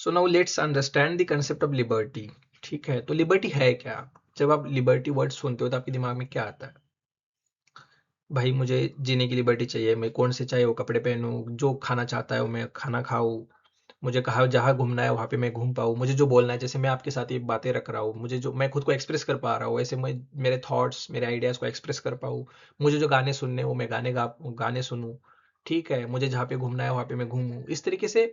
So now let's understand the concept of liberty. ठीक है, तो लिबर्टी है क्या? जब आप लिबर्टी वर्ड सुनते हो तो आपके दिमाग में क्या आता है? भाई मुझे जीने की लिबर्टी चाहिए, मैं कौन से चाहे वो कपड़े पहनूं, जो खाना चाहता है वो मैं खाना खाऊं, मुझे कहा जहाँ घूमना है वहाँ पे मैं घूम पाऊँ, मुझे जो बोलना है, जैसे मैं आपके साथ ये बातें रख रहा हूँ, मुझे जो मैं खुद को एक्सप्रेस कर पा रहा हूँ, ऐसे मैं मेरे थॉट्स मेरे आइडियाज़ को एक्सप्रेस कर पाऊँ, मुझे जो गाने सुनने वो मैं गाने सुनूँ। ठीक है, मुझे जहाँ पे घूमना है वहाँ पे मैं घूमूँ, इस तरीके से।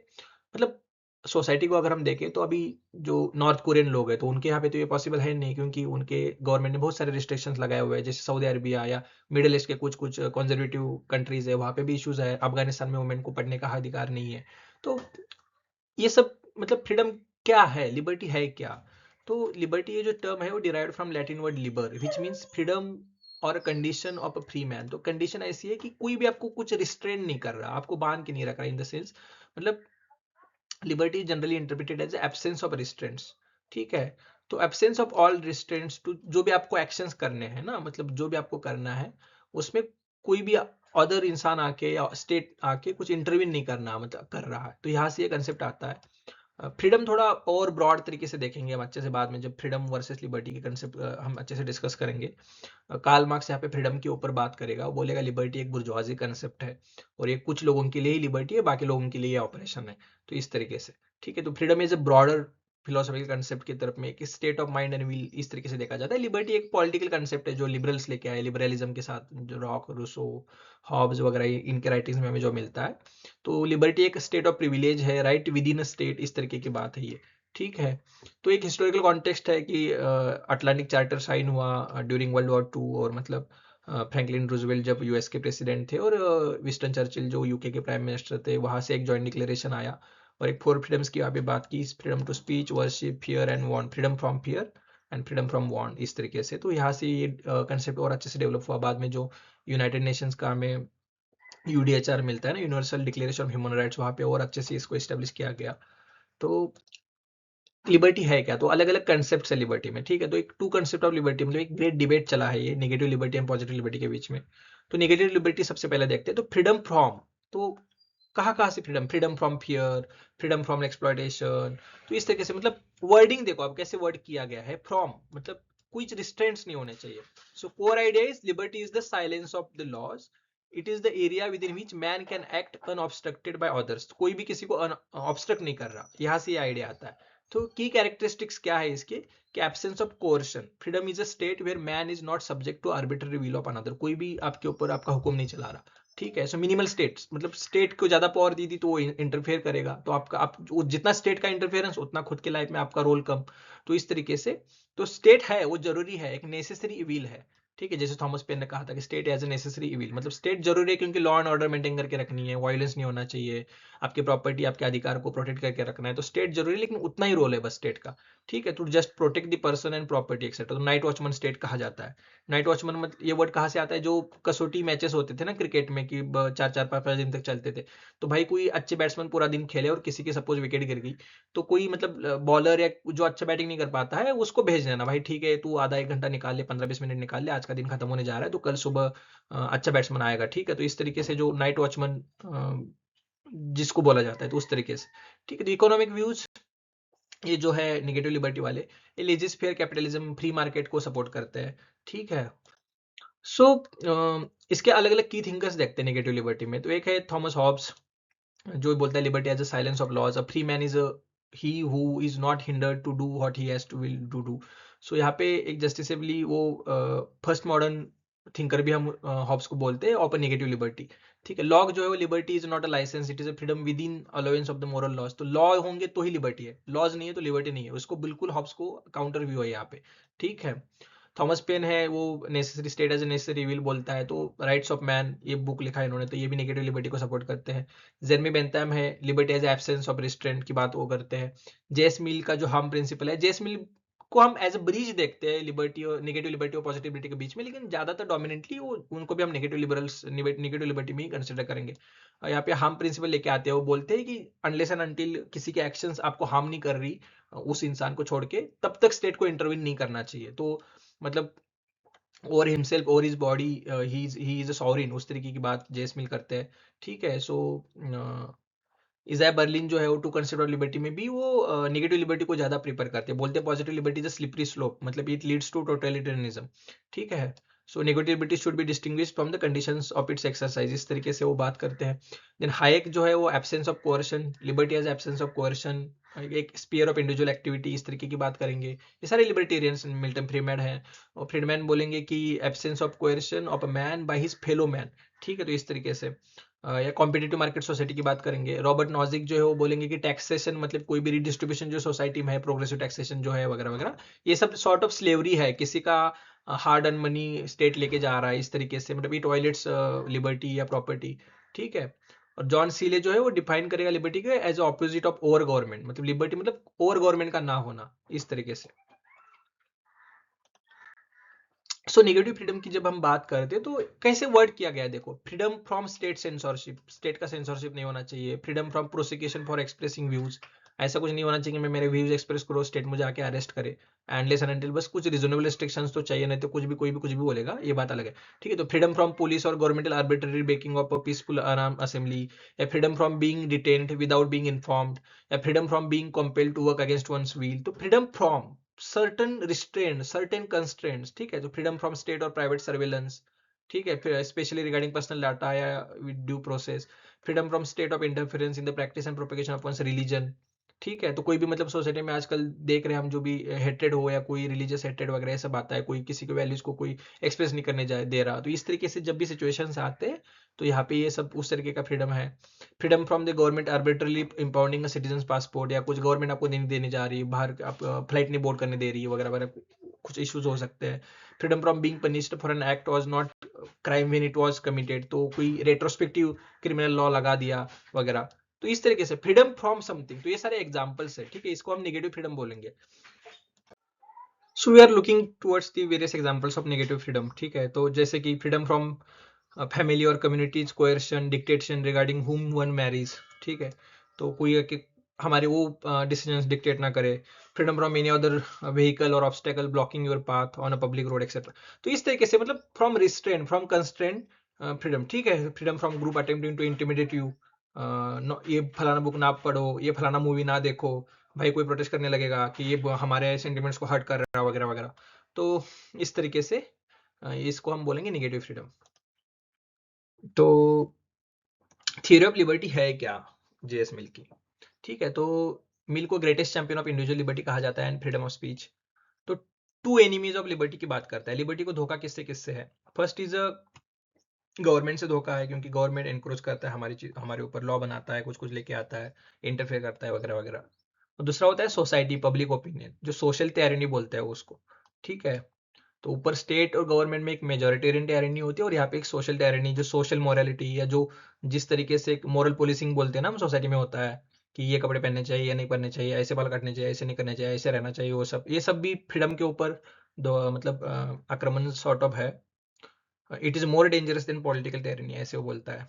मतलब सोसाइटी को अगर हम देखें तो अभी जो नॉर्थ कोरियन लोग हैं तो उनके यहाँ पे तो ये पॉसिबल है नहीं, क्योंकि उनके गवर्नमेंट ने बहुत सारे रिस्ट्रिक्शंस लगाए हुए हैं, जैसे सऊदी अरबिया या मिडिल ईस्ट के कुछ कुछ कंजर्वेटिव कंट्रीज है, वहाँ पे भी इश्यूज है। अफगानिस्तान में वुमेन को पढ़ने का अधिकार नहीं है। तो ये सब मतलब फ्रीडम क्या है, लिबर्टी है क्या? तो लिबर्टी ये जो टर्म है वो derived from Latin word liber which means freedom और condition of a free man. तो कंडीशन ऐसी है कि कोई भी आपको कुछ रिस्ट्रेन नहीं कर रहा, आपको बांध के नहीं रख रहा, इन द सेंस मतलब liberty generally interpreted as absence of restraints. ठीक है, तो absence of all restraints to जो भी आपको एक्शंस करने हैं ना, मतलब जो भी आपको करना है उसमें कोई भी अदर इंसान आके या स्टेट आके कुछ इंटरवीन नहीं करना, मतलब कर रहा है। तो यहाँ से ये कंसेप्ट आता है। फ्रीडम थोड़ा और ब्रॉड तरीके से देखेंगे हम अच्छे से बाद में, जब फ्रीडम वर्सेस लिबर्टी के कंसेप्ट हम अच्छे से डिस्कस करेंगे। कार्ल मार्क्स यहाँ पे फ्रीडम के ऊपर बात करेगा, वो बोलेगा लिबर्टी एक बुर्जुआजी कंसेप्ट है और ये कुछ लोगों के लिए ही लिबर्टी है, बाकी लोगों के लिए ये ऑपरेशन है। तो इस तरीके से ठीक है, तो freedom is a broader philosophical concept की तरफ में एक state of mind and will इस तरीके से देखा जाता है। लिबर्टी एक पॉलिटिकल कंसेप्ट है जो लिबरल्स लेके आए, लिबरलिज्म के साथ जो रॉक रूसो हॉब्स वगैरह इनके राइटिंग्स में हमें जो मिलता है। तो लिबर्टी एक स्टेट ऑफ प्रिविलेज है, right with in a state, इस तरीके की बात है ये। ठीक है, तो एक हिस्टोरिकल कॉन्टेक्स्ट है कि अटलांटिक चार्टर साइन हुआ ड्यूरिंग वर्ल्ड वॉर 2, और मतलब फ्रैंकलिन रूजवेल्ट जब यूएस के प्रेसिडेंट थे और विंस्टन चर्चिल जो यूके के प्राइम मिनिस्टर थे, वहां से एक जॉइंट डिक्लेरेशन आया और एक 4 फ्रीडम्स की यहाँ पे बात की, freedom to speech, worship, fear and want, freedom from fear and freedom from want, इस तरीके से। तो यहाँ से ये कंसेप्ट और अच्छे से डेवलप हुआ। बाद में जो यूनाइटेड नेशंस का हमें यूडीएचआर मिलता है ना, universal declaration of human rights, वहाँ पे और अच्छे से इसको इस्टेब्लिश किया गया। तो लिबर्टी है क्या? तो अलग अलग कंसेप्ट है लिबर्टी में। ठीक है, तो एक टू कंसेप्ट ऑफ लिबर्टी, मतलब एक ग्रेट डिबेट चला है ये negative liberty and positive liberty के बीच में। तो नेगेटिव लिबर्टी सबसे पहले देखते हैं, तो फ्रीडम फ्रॉम। तो कहाँ कहाँ से freedom? Freedom from fear, freedom from exploitation. तो इस तरीके से मतलब वर्डिंग देखो आप कैसे वर्ड किया गया है, फ्रॉम मतलब कुछ रिस्ट्रेंट्स नहीं होने चाहिए। So core idea is liberty is the silence of the laws, it is the area within which man can act unobstructed by others. कोई भी किसी को ऑब्स्ट्रक्ट नहीं कर रहा, यहाँ से ये आइडिया आता है। तो की कैरेक्टरिस्टिक्स क्या है इसके? कि absence of coercion, freedom is a state where man is not subject to arbitrary will of another. कोई भी आपके ऊपर आपका हुक्म नहीं चला रहा। ठीक है, सो मिनिमल स्टेट्स, मतलब स्टेट को ज्यादा पावर दी थी तो वो इंटरफेयर करेगा, तो आपका आप जितना स्टेट का इंटरफेरेंस उतना खुद के लाइफ में आपका रोल कम। तो इस तरीके से तो स्टेट है वो जरूरी है, एक नेसेसरी इविल है। ठीक है, जैसे थॉमस पेन ने कहा था कि state as a necessary evil, मतलब स्टेट जरूरी है क्योंकि लॉ एंड ऑर्डर मेंटेन करके रखनी है, वायलेंस नहीं होना चाहिए, आपके प्रॉपर्टी आपके अधिकार को प्रोटेक्ट करके रखना है। तो स्टेट जरूरी है, लेकिन उतना ही रोल है बस स्टेट का। ठीक है, to just protect the person and property etcetera. तो नाइट वॉचमैन स्टेट कहा जाता है। नाइट वॉचमैन मतलब ये वर्ड कहाँ से आता है? जो कसौटी मैचेस होते थे ना क्रिकेट में कि 4-4 5-5 दिन तक चलते थे, तो भाई कोई अच्छे बैट्समैन पूरा दिन खेले और किसी की सपोज विकेट गिर गई, तो कोई मतलब बॉलर या जो अच्छा बैटिंग नहीं कर पाता है उसको भेज देना, भाई ठीक है तू आधा 1 घंटा निकाल ले, 15-20 मिनट निकाल ले, आज का दिन खत्म होने जा रहा है, तो कल सुबह अच्छा बैट्समैन आएगा। ठीक है, तो इस तरीके से जो नाइट वॉचमैन जिसको बोला जाता है, तो उस तरीके से। ठीक है, तो इकोनॉमिक व्यूज ये जो है निगेटिव लिबर्टी वाले, ये लेजिस फेयर कैपिटलिज्म फ्री मार्केट को सपोर्ट करते हैं। ठीक है, सो इसके अलग अलग की थिंकर्स देखते हैं नेगेटिव लिबर्टी में। तो एक है थॉमस हॉब्स जो बोलता है liberty as a silence of laws, a free man is he who is not hindered to do what he has to will to do. So यहाँ पे एक जस्टिसेबली वो फर्स्ट मॉडर्न थिंकर भी हम हॉब्स को बोलते हैं, ओपन नेगेटिव लिबर्टी। ठीक है, लॉ जो है वो liberty is not a licence, it is a freedom within allowance of the moral laws. तो लॉ होंगे तो ही लिबर्टी है, लॉज नहीं है तो लिबर्टी नहीं है। उसको बिल्कुल हॉब्स को काउंटर व्यू है यहाँ पे। ठीक है, थॉमस पेन है वो necessary state as a necessary evil बोलता है। तो राइट्स ऑफ मैन ये बुक लिखा है इन्होंने, तो ये भी नेगेटिव लिबर्टी को सपोर्ट करते हैं। जेरमी बेंथम है liberty as absence of restraint की बात वो करते हैं। जेस मिल का जो हार्म प्रिंसिपल है, जेस मिल को हम एज अ ब्रिज देखते हैं लिबर्टी और नेगेटिव लिबर्टी और पॉजिटिव लिबर्टी के बीच में, लेकिन ज्यादातर डोमिनेटली वो उनको भी हम नेगेटिव लिबरल्स नेगेटिव लिबर्टी में ही कंसिडर करेंगे। और यहाँ पे हार्म प्रिंसिपल लेके आते हैं, वो बोलते हैं कि अनलेस एंड अनटिल किसी के एक्शंस आपको हार्म नहीं कर रही उस इंसान को छोड़ के, तब तक स्टेट को इंटरवीन नहीं करना चाहिए। तो मतलब और हिमसेल्फ और his body he is a sovereign, उस तरीके की बात जेस मिल करते हैं। ठीक है, सो इजाया बर्लिन जो है वो टू कंसेप्ट ऑफ लिबर्टी में भी वो नेगेटिव लिबर्टी को ज्यादा प्रीफर करते हैं, बोलते हैं positive liberty is a slippery slope, मतलब इट लीड्स टू टोटलिटेरियनिज्म। ठीक है, so negative liberty should be distinguished from the conditions of its exercise, इस तरीके से वो बात करते हैं। देन हायक जो है वो absence of coercion, liberty as absence of coercion, एक स्पीयर ऑफ इंडिविजुअल एक्टिविटी, इस तरीके की बात करेंगे। ये सारे लिबर्टेरियंस, मिल्टन फ्रीमैन है, और फ्रीडमैन बोलेंगे कि absence of coercion of a man by his fellow man. ठीक है, तो इस तरीके से या कॉम्पिटिटिव मार्केट सोसाइटी की बात करेंगे। रॉबर्ट नॉजिक जो है वो बोलेंगे कि टैक्सेशन मतलब कोई भी रिडिस्ट्रीब्यूशन जो सोसाइटी में है, प्रोग्रेसिव टैक्सेशन जो है वगैरह वगैरह, ये सब सॉर्ट ऑफ स्लेवरी है, किसी का हार्ड अर्न मनी स्टेट लेके जा रहा है, इस तरीके से, मतलब इट वायलेट्स लिबर्टी या प्रॉपर्टी। ठीक है, और जॉन सीले जो है वो डिफाइन करेगा लिबर्टी को as opposite of over government, मतलब लिबर्टी मतलब ओवर गवर्नमेंट का ना होना, इस तरीके से। सो नेगेटिव फ्रीडम की जब हम बात करते हैं तो कैसे वर्ड किया गया है, देखो, freedom from state censorship, state का सेंसरशिप नहीं होना चाहिए। Freedom from prosecution for expressing views, ऐसा कुछ नहीं होना चाहिए कि मैं मेरे व्यूज एक्सप्रेस करो, स्टेट मुझे आके अरेस्ट करे। एंडलेस एंड अनटिल, बस कुछ रीजनेबल रिस्ट्रिक्शंस तो चाहिए, नहीं तो कुछ भी कोई भी कुछ भी बोलेगा, ये बात अलग है। ठीक है, तो फ्रीडम फ्रॉम पुलिस और governmental arbitrary breaking of peaceful assembly, या freedom from being detained without being informed, या freedom from being compelled to work against one's will. तो freedom from certain restraint, certain constraints, ठीक है, तो freedom from state और private surveillance. ठीक है, specially regarding personal data या with due process. Freedom from state of interference in the practice and propagation of once religion. ठीक है, तो कोई भी मतलब सोसाइटी में आजकल देख रहे हैं हम, जो भी हेटेड हो या कोई रिलीजियस हेटेड वगैरह सब आता है, कोई किसी के वैल्यूज को कोई एक्सप्रेस नहीं करने जाए दे रहा, तो इस तरीके से जब भी सिचुएशंस आते हैं तो यहाँ पे ये सब उस तरीके का फ्रीडम है। Freedom from the government arbitrarily impounding citizen passport, या कुछ गवर्नमेंट आपको नहीं देने जा रही है, बाहर आप फ्लाइट नहीं बोर्ड करने दे रही है वगैरह वगैरह, कुछ इश्यूज हो सकते हैं। Freedom from being punished for an act was not crime when it was committed, तो कोई रेट्रोस्पेक्टिव क्रिमिनल लॉ लगा दिया वगैरह, तो इस तरीके से फ्रीडम फ्रॉम समथिंग, तो ये सारे एग्जांपल्स है। ठीक है, इसको हम नेगेटिव फ्रीडम बोलेंगे। So we are looking towards the various examples of negative freedom. ठीक है, तो जैसे कि फ्रीडम फ्रॉम फैमिली और communities coercion, dictation regarding whom one marries। ठीक है, तो कोई कि हमारे वो डिसीजंस डिक्टेट ना करे। Freedom from any other vehicle और obstacle blocking your path on a public road etcetera, तो इस तरीके से मतलब from restraint, from constraint freedom. ठीक है, freedom from group attempting to intimidate you, ये फलाना बुक ना पढ़ो, ये फलाना मूवी ना देखो, भाई कोई प्रोटेस्ट करने लगेगा कि ये हमारे सेंटिमेंट्स को हर्ट कर रहा है वगैरह वगैरह, तो इस तरीके से इसको हम बोलेंगे नेगेटिव फ्रीडम। तो थियरी ऑफ लिबर्टी है क्या, जेएस मिल की। ठीक है, तो मिल को greatest champion of individual liberty कहा जाता है एंड फ्रीडम ऑफ स्पीच। तो टू एनिमीज ऑफ लिबर्टी की बात करता है, लिबर्टी को धोखा किससे किससे है। फर्स्ट इज अ गवर्नमेंट से धोखा है, क्योंकि गवर्नमेंट एनक्रोच करता है हमारी चीज, हमारे ऊपर लॉ बनाता है, कुछ कुछ लेके आता है, इंटरफेयर करता है वगैरह वगैरह। और दूसरा होता है सोसाइटी, पब्लिक ओपिनियन, जो सोशल टायरनी बोलते हैं उसको। ठीक है, तो ऊपर स्टेट और गवर्नमेंट में एक मेजोरिटेरियन टायरनी होती है, और यहाँ पे एक सोशल टायरनी, जो सोशल मोरालिटी या जो जिस तरीके से एक मोरल पोलिसिंग बोलते हैं ना हम सोसाइटी में, होता है कि ये कपड़े पहनने चाहिए या नहीं पहनने चाहिए, ऐसे बाल काटने चाहिए, ऐसे नहीं करने चाहिए, ऐसे रहना चाहिए, वो सब, ये सब भी फ्रीडम के ऊपर दो मतलब आक्रमण सॉर्ट ऑफ है। It is more dangerous than political tyranny, ऐसे वो बोलता है।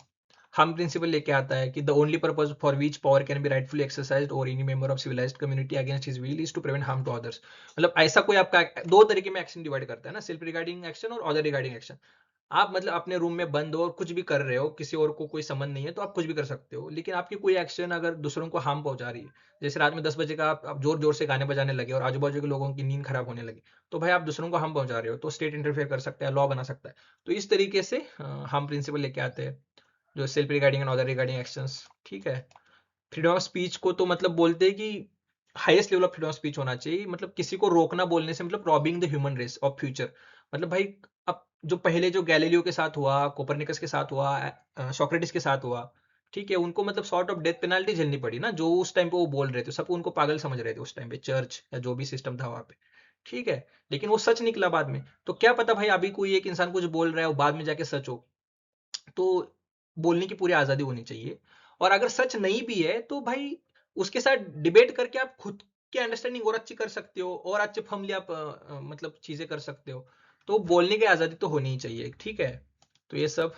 हम प्रिंसिपल लेके आता है कि the only purpose for which power can be rightfully exercised over any member of civilised community against his will is to prevent harm to others. मतलब ऐसा कोई आपका दो तरीके में एक्शन डिवाइड करता है ना, सेल्फ रिगार्डिंग एक्शन और अदर रिगार्डिंग एक्शन। आप मतलब अपने रूम में बंद हो और कुछ भी कर रहे हो, किसी और को कोई संबंध नहीं है, तो आप कुछ भी कर सकते हो, लेकिन आपकी कोई एक्शन अगर दूसरों को हार्म पहुंचा रही है, जैसे रात में 10 बजे का आप जोर जोर से गाने बजाने लगे और आजू बाजू के लोगों की नींद खराब होने लगी, तो भाई आप दूसरों को हार्म पहुंचा रहे हो, तो स्टेट इंटरफेयर कर सकता है, लॉ बना सकता है। तो इस तरीके से हम प्रिंसिपल लेके आते हैं, जो self regarding and other regarding actions. ठीक है, फ्रीडम ऑफ स्पीच को तो मतलब बोलते हैं कि highest level of freedom of speech होना चाहिए, मतलब किसी को रोकना बोलने से मतलब robbing the human race of future. मतलब भाई, अब जो पहले जो गैलीलियो के साथ हुआ, कोपरनिकस के साथ हुआ, सोक्रेटिस के साथ हुआ, ठीक है, उनको मतलब सॉर्ट ऑफ डेथ पेनाल्टी झेलनी पड़ी ना, जो उस टाइम पे वो बोल रहे थे, सब उनको पागल समझ रहे थे उस टाइम पे, चर्च या जो भी सिस्टम था वहां पे। ठीक है, लेकिन वो सच निकला बाद में, तो क्या पता भाई अभी कोई एक इंसान कुछ बोल रहा है और बाद में जाके सच हो, तो बोलने की पूरी आजादी होनी चाहिए। और अगर सच नहीं भी है तो भाई उसके साथ डिबेट करके आप खुद की अंडरस्टैंडिंग और अच्छी कर सकते हो, और अच्छे फॉर्मली आप मतलब चीजें कर सकते हो, तो बोलने की आजादी तो होनी ही चाहिए। ठीक है, तो ये सब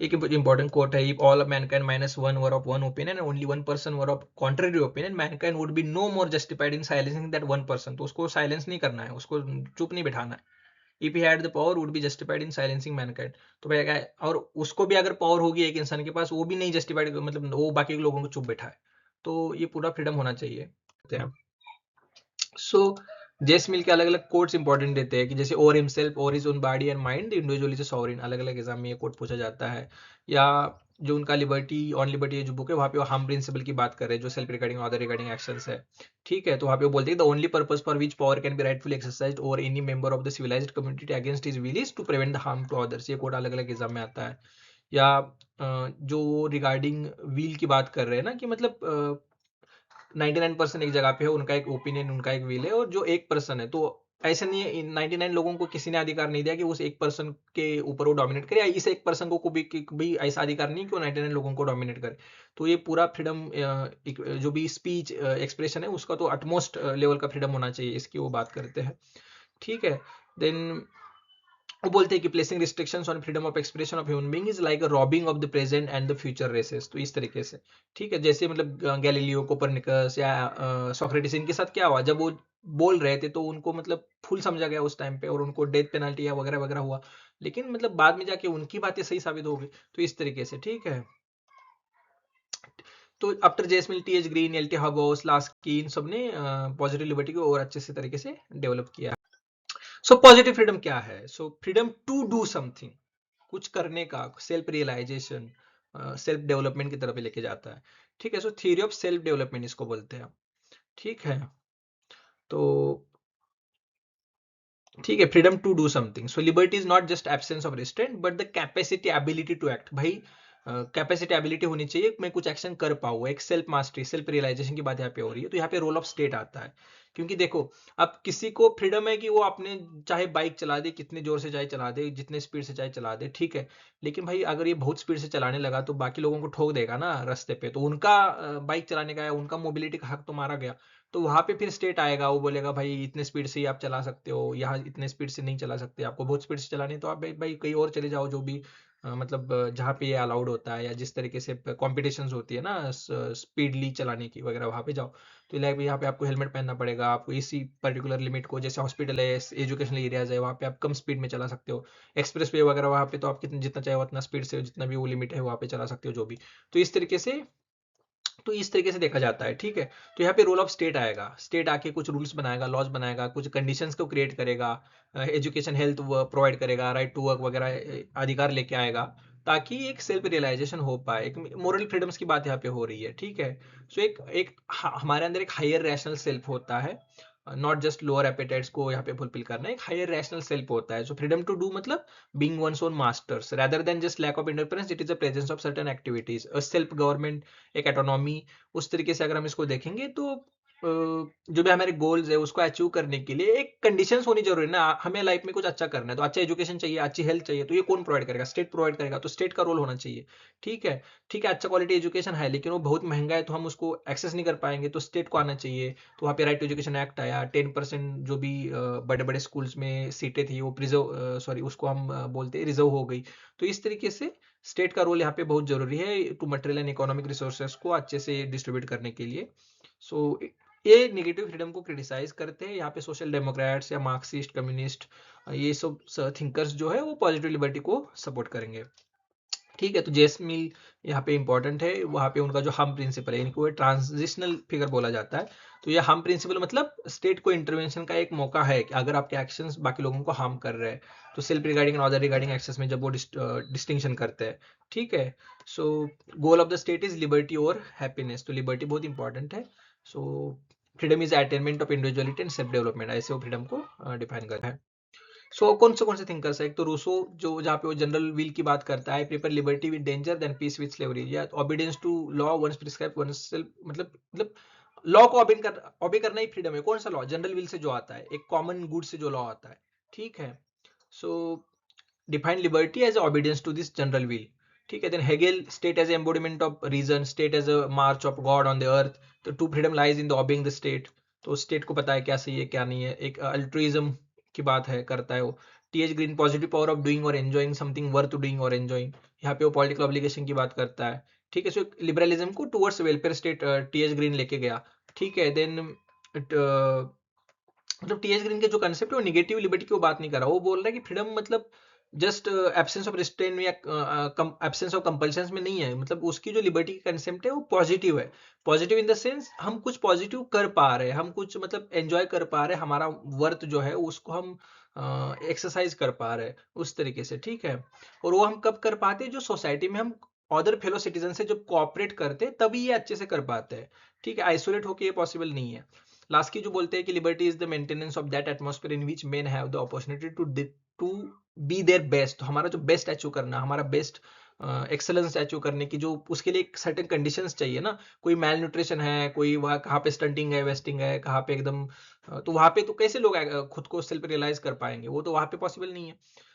एक इंपॉर्टेंट कोट है, all mankind minus one were of one opinion and only one person were of contrary opinion, mankind would be no more justified in silencing that one person. तो उसको साइलेंस नहीं करना है, उसको चुप नहीं बिठाना है, if he had the power would be justified in silencing Mankind. तो भाई क्या है, और उसको भी अगर पावर होगी एक इंसान के पास, वो भी नहीं जस्टिफाइड, मतलब वो बाकी लोगों को चुप बैठा है। तो ये पूरा फ्रीडम होना चाहिए। सो जेस मिल के अलग अलग कोट्स इंपॉर्टेंट देते हैं कि जैसे over himself, over his own body and mind, the individual is a sovereign, अलग अलग एग्जाम में ये कोट पूछा जाता है। या जो उनका लिबर्टी ऑन लिबर्टी जो बुक है, वहाँ पे वो हम प्रिंसिपल की बात कर रहे हैं, जो self regarding other regarding actions है। ठीक है, तो वहाँ पे वो बोलते हैं the only purpose for which power can be rightfully exercised over any member of the civilised community against his will is to prevent the harm to others. ये कोट अलग अलग एग्जाम में आता है। या जो रिगार्डिंग व्हील की बात कर रहे हैं ना, कि मतलब 99% एक जगह पे है, उनका एक ओपिनियन, उनका एक विल है, और जो 1% है, तो ऐसा नहीं है 99 लोगों को किसी ने अधिकार नहीं दिया कि उस 1% के ऊपर वो डोमिनेट करे, या इस 1% को भी ऐसा अधिकार नहीं कि वो 99 लोगों को डोमिनेट करे। तो ये पूरा फ्रीडम, जो भी स्पीच एक्सप्रेशन है उसका तो अटमोस्ट लेवल का फ्रीडम होना चाहिए, इसकी वो बात करते हैं। ठीक है, देन वो बोलते हैं कि placing restrictions on freedom of expression of human being is like a robbing of the present and the future races. तो इस तरीके से, ठीक है, जैसे मतलब गैलीलियो, कोपरनिकस या सोक्रेटिस, इनके साथ क्या हुआ, जब वो बोल रहे थे तो उनको मतलब फुल समझा गया उस टाइम पे, और उनको डेथ पेनल्टी या वगैरह वगैरह हुआ, लेकिन मतलब बाद में जाके उनकी बातें सही साबित हो गई। तो इस तरीके से, ठीक है। तो after J S Mill, T H Green, L T Hobhouse, Laski, इन सब ने पॉजिटिव लिबर्टी को और अच्छे से तरीके से डेवलप किया। सो पॉजिटिव फ्रीडम क्या है? So freedom to do something, कुछ करने का, सेल्फ रियलाइजेशन, सेल्फ डेवलपमेंट की तरफ लेके जाता है। ठीक है, so theory of self development इसको बोलते हैं। ठीक है, तो ठीक है, freedom to do something. So liberty is not just absence of restraint but the capacity ability to act. भाई कैपेसिटी एबिलिटी होनी चाहिए, मैं कुछ एक्शन कर पाऊँ, एक सेल्फ मास्टरी, सेल्फ रियलाइजेशन की बात यहाँ पे हो रही है। तो यहाँ पे रोल ऑफ स्टेट आता है, क्योंकि देखो, अब किसी को फ्रीडम है कि वो अपने चाहे बाइक चला दे, कितने जोर से चाहे चला दे, जितने स्पीड से चाहे चला दे, ठीक है, लेकिन भाई अगर ये बहुत स्पीड से चलाने लगा तो बाकी लोगों को ठोक देगा ना रास्ते पे, तो उनका बाइक चलाने का या उनका मोबिलिटी का हक तो मारा गया। तो वहां पे फिर स्टेट आएगा, वो बोलेगा भाई इतने स्पीड से ही आप चला सकते हो, यहाँ इतने स्पीड से नहीं चला सकते, आपको बहुत स्पीड से चलानी है तो आप भाई कहीं और चले जाओ, जो भी मतलब जहाँ पे ये अलाउड होता है, या जिस तरीके से कॉम्पिटिशन्स होती है ना स्पीडली चलाने की वगैरह, वहाँ पे जाओ। तो लाइक यहाँ पे आपको हेलमेट पहनना पड़ेगा, आपको इसी पर्टिकुलर लिमिट को, जैसे हॉस्पिटल है, एजुकेशनल एरियाज है, वहाँ पे आप कम स्पीड में चला सकते हो। एक्सप्रेस वे वगैरह वहाँ पे तो आप कितना जितना चाहे उतना स्पीड से, जितना भी वो लिमिट है वहाँ पे चला सकते हो, जो भी। तो इस तरीके से, तो इस तरीके से देखा जाता है। ठीक है, तो यहाँ पे रोल ऑफ स्टेट आएगा, स्टेट आके कुछ रूल्स बनाएगा, लॉज बनाएगा, कुछ कंडीशंस को क्रिएट करेगा, एजुकेशन हेल्थ प्रोवाइड करेगा, राइट टू वर्क वगैरह अधिकार लेके आएगा, ताकि एक सेल्फ रियलाइजेशन हो पाए, एक मोरल फ्रीडम्स की बात यहाँ पे हो रही है। ठीक है, सो एक एक हमारे अंदर एक हायर रैशनल सेल्फ होता है, नॉट जस्ट लोअर एपेटाइट्स को यहाँ पे फुलफिल करना, एक हायर रैशनल सेल्फ होता है। सो फ्रीडम टू डू मतलब being one's own masters rather than just lack of independence, it is the presence of certain activities, a self government, एक autonomy. उस तरीके से अगर हम इसको देखेंगे तो जो भी हमारे गोल्स है उसको अचीव करने के लिए एक कंडीशंस होनी जरूरी है ना। हमें लाइफ में कुछ अच्छा करना है, तो अच्छा एजुकेशन चाहिए, अच्छी हेल्थ चाहिए, तो ये कौन प्रोवाइड करेगा? स्टेट प्रोवाइड करेगा, तो स्टेट का रोल होना चाहिए। ठीक है, ठीक है, अच्छा क्वालिटी एजुकेशन है लेकिन वो बहुत महंगा है, तो हम उसको एक्सेस नहीं कर पाएंगे, तो स्टेट को आना चाहिए। तो वहाँ पे राइट टू एजुकेशन एक्ट आया, 10% जो भी बड़े बड़े स्कूल्स में सीटें थी वो प्रिजर्व, सॉरी उसको हम बोलते हैं रिजर्व हो गई। तो इस तरीके से स्टेट का रोल यहाँ पे बहुत जरूरी है to material and economic resources को अच्छे से डिस्ट्रीब्यूट करने के लिए। सो ये नेगेटिव फ्रीडम को क्रिटिसाइज करते हैं यहाँ पे सोशल डेमोक्रेट्स या मार्क्सिस्ट, कम्युनिस्ट, ये सब थिंकर्स जो है वो पॉजिटिव लिबर्टी को सपोर्ट करेंगे। ठीक है, तो जेसमिल यहाँ पे इंपॉर्टेंट है, वहाँ पे उनका जो हम प्रिंसिपल है, इनको ट्रांजिशनल फिगर बोला जाता है। तो ये हम प्रिंसिपल मतलब स्टेट को इंटरवेंशन का एक मौका है कि अगर आपके एक्शंस बाकी लोगों को हार्म कर रहे हैं, तो self regarding and other regarding actions में जब वो डिस्टिंक्शन करते हैं। ठीक है, so goal of the state is liberty और हैप्पीनेस, तो लिबर्टी बहुत इंपॉर्टेंट है। So freedom is attainment of individuality and self development, ऐसे वो फ्रीडम को डिफाइन करता है। सो कौन से थिंकर्स है? एक तो रूसो, जो जहाँ पे वो जनरल विल की बात करता है, prefer liberty with danger than peace with slavery, या obedience to law one's prescribe one's self, मतलब लॉ को ओबे करना ही फ्रीडम है। कौन सा लॉ? जनरल विल से जो आता है, एक कॉमन गुड से जो लॉ आता है। ठीक है, so define liberty as obedience to this general will. ठीक है, then Hegel, state as embodiment of reason, state as a march of God on the earth, तो true freedom lies in the obeying the state. तो state को पता है क्या सही है क्या नहीं है, एक अल्ट्रुइज्म की बात है, करता है वो। T H green, positive power of doing और एंजॉइंग समथिंग वर्थ डूइंग और एंजॉइंग, यहाँ पे वो पॉलिटिकल ऑब्लिगेशन की बात करता है। ठीक है, सो लिबरलिज्म को towards welfare state T H green लेके गया। ठीक है, देन मतलब टीएस ग्रीन के जो कंसेप्ट है वो निगेटिव लिबर्टी की वो बात नहीं कर रहा, वो बोल रहा है कि फ्रीडम मतलब जस्ट एब्सेंस ऑफ रिस्ट्रेन या एब्सेंस ऑफ कंपल्शन में नहीं है, मतलब उसकी जो लिबर्टी का कंसेप्ट है वो पॉजिटिव है। पॉजिटिव इन द सेंस हम कुछ पॉजिटिव कर पा रहे हैं, हम कुछ मतलब एंजॉय कर पा रहे हैं, हमारा वर्थ जो है उसको हम एक्सरसाइज कर पा रहे हैं उस तरीके से, ठीक है। और वो हम कब कर पाते हैं, जो सोसाइटी में हम अदर फेलो सिटीजन से जब कोऑपरेट करते हैं तभी ये अच्छे से कर पाते हैं, ठीक है। आइसोलेट होके ये पॉसिबल नहीं है। लास्ट की जो बोलते हैं कि liberty is the maintenance of that atmosphere in which men have the opportunity to be their best. तो हमारा जो बेस्ट अचीव करना, हमारा बेस्ट एक्सेलेंस अचीव करने की जो उसके लिए एक सर्टेन कंडीशंस चाहिए ना। कोई मैल न्यूट्रिशन है, कोई वहाँ कहाँ पे स्टंटिंग है, वेस्टिंग है, कहाँ पे एकदम तो वहाँ पे तो कैसे लोग खुद को सेल्फ रियलाइज कर पाएंगे, वो तो वहाँ पे पॉसिबल नहीं है।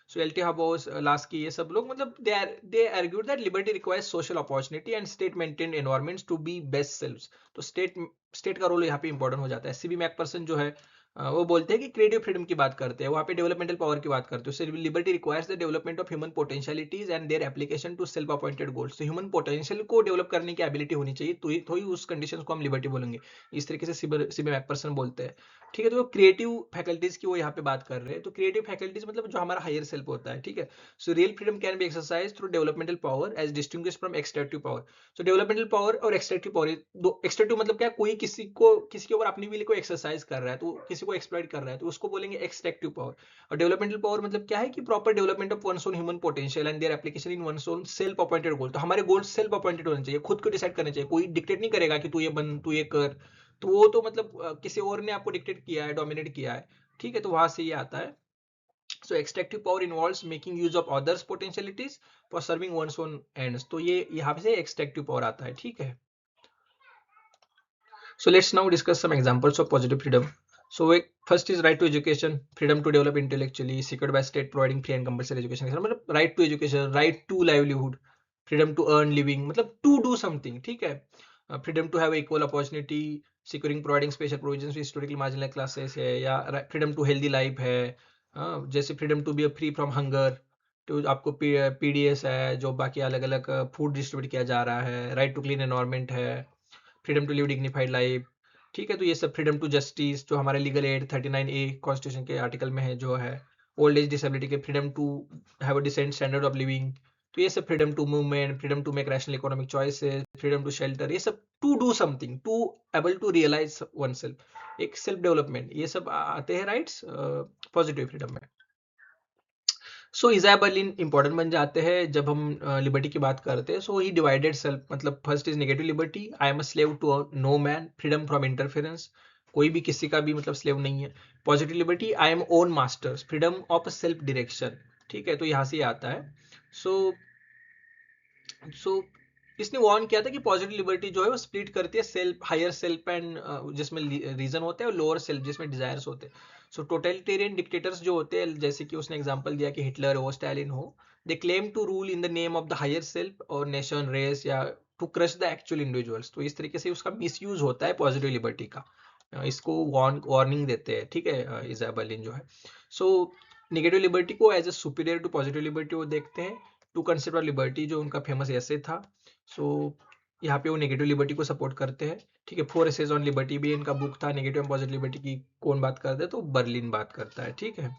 So L T Hobhouse, Laski, ये सब लोग मतलब they argued that liberty requires social opportunity and state maintained environments to be best selves. तो स्टेट का रोल यहाँ पे इंपॉर्टेंट हो जाता है। सीबी मैकपर्सन जो है वो बोलते हैं कि क्रिएटिव फ्रीडम की बात करते हैं, वहाँ पे डेवलपमेंटल पावर की बात करते हैं। Liberty requires the development of human potentialities and their application to self appointed goals. तो ह्यूमन पोटेंशियल को डेवलप करने की एबिलिटी होनी चाहिए, तो ही उस कंडीशन को हम लिबर्टी बोलेंगे। इस तरीके से सीबी मैकपर्सन बोलते हैं, ठीक है। तो क्रिएटिव फैकल्टीज की वो यहाँ पे बात कर रहे हैं। तो क्रिएटिव फैकल्टीज मतलब जो हमारा हायर सेल्फ होता है, ठीक है। So real freedom can be exercise through developmental power as distinguish from extractive power. तो डेवलपमेंटल पावर और एक्सट्रैक्टिव पावर, दो एक्सट्रैक्टिव मतलब क्या, कोई किसी के ऊपर अपनी विल को एक्सरसाइज कर रहा है, तो किसी को एक्सप्लॉइट कर रहा है, तो उसको बोलेंगे एक्सट्रैक्टिव पावर। और डेवलपमेंटल पावर मतलब क्या है कि proper development of one's own human potential and their application in one's own self appointed goal. तो हमारे गोल सेल्फ अपॉइंटेड होने चाहिए, खुद को डिसाइड करने चाहिए, कोई डिक्टेट नहीं करेगा कि तू ये बन, तू ये कर। तो वो तो मतलब किसी और ने आपको डिक्टेट किया है, डोमिनेट किया है, ठीक है। तो वहां से ये आता है। So extractive power involves making use of others potentialities for serving one's own ends। तो ये यहाँ से extractive power आता है, ठीक है। So let's now discuss some examples of positive freedom। So first is right to education, freedom to develop intellectually, secured by state providing free and compulsory education। मतलब right to education, right to livelihood, freedom to earn living, मतलब to do something, ठीक है। freedom to have equal opportunity, securing providing special provisions for historically marginalized classes है, या freedom to healthy life है। जैसे freedom to be free from hunger, तो आपको PDS है, जो बाकी अलग अलग फूड डिस्ट्रीब्यूट किया जा रहा है। राइट टू क्लीन एनवायरनमेंट है, freedom to live dignified life, ठीक है। तो ये सब फ्रीडम टू जस्टिस, जो हमारे लीगल एड 39A कॉन्स्टिट्यूशन के आर्टिकल में है जो है। ओल्ड एज डिसेबिलिटी के freedom to have a decent standard of living. तो ये सब freedom to movement, freedom to make rational economic choices, freedom to shelter, ये सब to do something, to able to realise oneself, एक self development, ये सब आते हैं राइट्स पॉजिटिव फ्रीडम में। सो इजाया बर्लिन इंपॉर्टेंट बन जाते हैं जब हम लिबर्टी की बात करते हैं। सो ही डिवाइडेड सेल्फ, मतलब first is negative liberty, I am a slave to no man, freedom from interference, कोई भी किसी का भी मतलब स्लेव नहीं है। Positive liberty, I am own master, freedom of self direction, ठीक है। तो यहाँ से आता है। सो सो इसने वार्न किया था कि पॉजिटिव लिबर्टी जो है वो स्प्लिट करती है सेल्फ, हायर सेल्फ एंड जिसमें रीजन होते हैं, और लोअर सेल्फ जिसमें डिजायर्स होते हैं। सो टोटलिटेरियन डिक्टेटर्स जो होते हैं, जैसे कि उसने एग्जांपल दिया कि हिटलर हो, स्टालिन हो, they claim to rule in the name of the higher self और नेशन, रेस, या to crush the actual individuals. तो इस तरीके से उसका मिसयूज होता है पॉजिटिव लिबर्टी का। इसको वार्निंग देते हैं, ठीक है, इजाया बर्लिन जो है। सो नेगेटिव लिबर्टी को as a superior to positive liberty वो देखते हैं। टू कंसेप्ट ऑफ लिबर्टी जो उनका फेमस ऐसे था। सो यहाँ पे वो नेगेटिव लिबर्टी को सपोर्ट करते हैं, ठीक है। 4 एसेज ऑन लिबर्टी भी इनका बुक था। नेगेटिव एंड पॉजिटिव लिबर्टी की कौन बात करता है, तो बर्लिन बात करता है, ठीक है।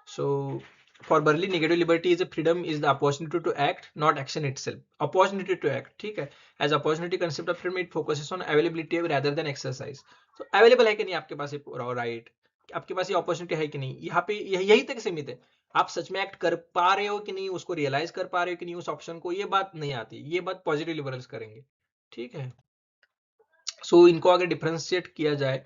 So for Berlin, negative liberty is a freedom is the opportunity to act, not action itself. Opportunity to act, ठीक है। As opportunity concept of freedom, it focuses on availability rather than exercise. तो available है कि नहीं आपके पास ये right, आपके पास ये अपॉर्चुनिटी है कि नहीं, यहाँ पे यही तक सीमित है। आप सच में एक्ट कर पा रहे हो कि नहीं, उसको रियलाइज कर पा रहे हो कि नहीं उस ऑप्शन को, ये बात नहीं आती। ये बात पॉजिटिव लिबरल्स करेंगे, ठीक है। सो इनको अगर डिफरेंशिएट किया जाए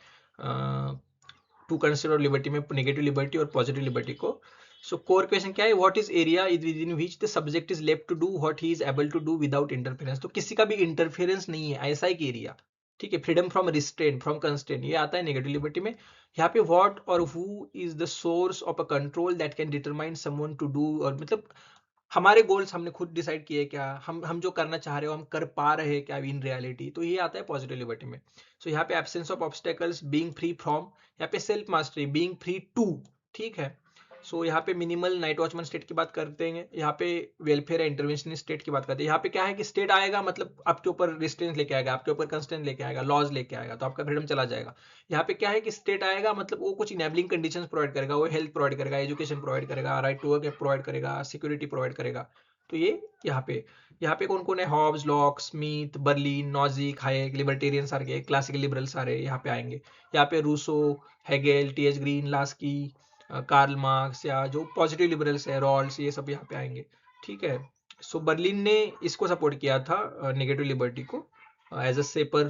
टू कंसिडर लिबर्टी में, नेगेटिव लिबर्टी और पॉजिटिव लिबर्टी को। सो कोर क्वेश्चन क्या है, what is area within which the subject is left to do what he is able to do without interference. तो किसी का भी इंटरफेरेंस नहीं है, ऐसा एक एरिया, ठीक है। Freedom from restraint, from constraint, ये आता है नेगेटिव लिबर्टी में। यहाँ पे व्हाट और who is the source of a control that can determine someone to do, और मतलब हमारे गोल्स हमने खुद डिसाइड किए क्या, हम जो करना चाह रहे हो हम कर पा रहे हैं क्या इन रियलिटी। तो ये आता है पॉजिटिव लिबर्टी में। सो यहाँ पे absence of obstacles, being free from, यहाँ पे self mastery, being free to, ठीक है। सो यहाँ पे मिनिमल नाइट वॉचमैन स्टेट की बात करते हैं, यहाँ पे वेलफेयर इंटरवेंशन स्टेट की बात करते हैं। यहाँ पे क्या है कि स्टेट आएगा मतलब आपके ऊपर रिस्ट्रेंट लेके आएगा, आपके ऊपर कंस्ट्रेंट लेके आएगा, लॉज लेके आएगा, तो आपका फ्रीडम चला जाएगा। यहाँ पे क्या है कि स्टेट आएगा मतलब वो कुछ इनेबलिंग कंडीशंस प्रोवाइड करेगा, वो हेल्थ प्रोवाइड करेगा, एजुकेशन प्रोवाइड करेगा, राइट टू वर्क प्रोवाइड करेगा, सिक्योरिटी प्रोवाइड करेगा। तो ये यहाँ पे कौन कौन है, Hobbes, Locke, Smith, Berlin, Nozick, Hayek, libertarian सारे, क्लासिकल लिबरल सारे यहाँ पे आएंगे। यहाँ पे Rousseau, Hegel, T H Green, Laski, Karl Marx या जो पॉजिटिव लिबरल्स है, रॉल्स, ये सब यहाँ पे आएंगे। ठीक है। सो बर्लिन ने इसको सपोर्ट किया था नेगेटिव लिबर्टी को as a safer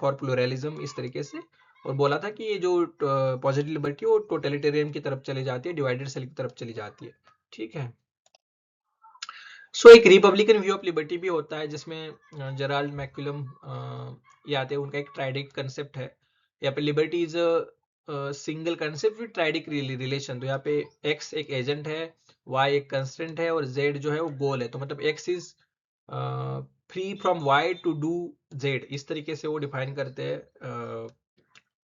for pluralism इस तरीके से, और बोला था कि ये जो पॉजिटिव लिबर्टी है वो टोटलिटेरियन की तरफ चली जाती है, डिवाइडेड सेल की तरफ चली जाती है। ठीक है। सो एक रिपब्लिकन व्यू ऑफ लिबर्टी भी होता है जिसमें जेराल्ड मैक्यूलम ये आते हैं, उनका एक ट्राइडिक कंसेप्ट है। यहाँ पे liberty is single concept with triadic relation. तो यहाँ पे एक्स एक एजेंट है, वाई एक कंस्टेंट है और जेड जो है वो गोल है। तो मतलब X is free from Y to do Z, इस तरीके से वो डिफाइन करते हैं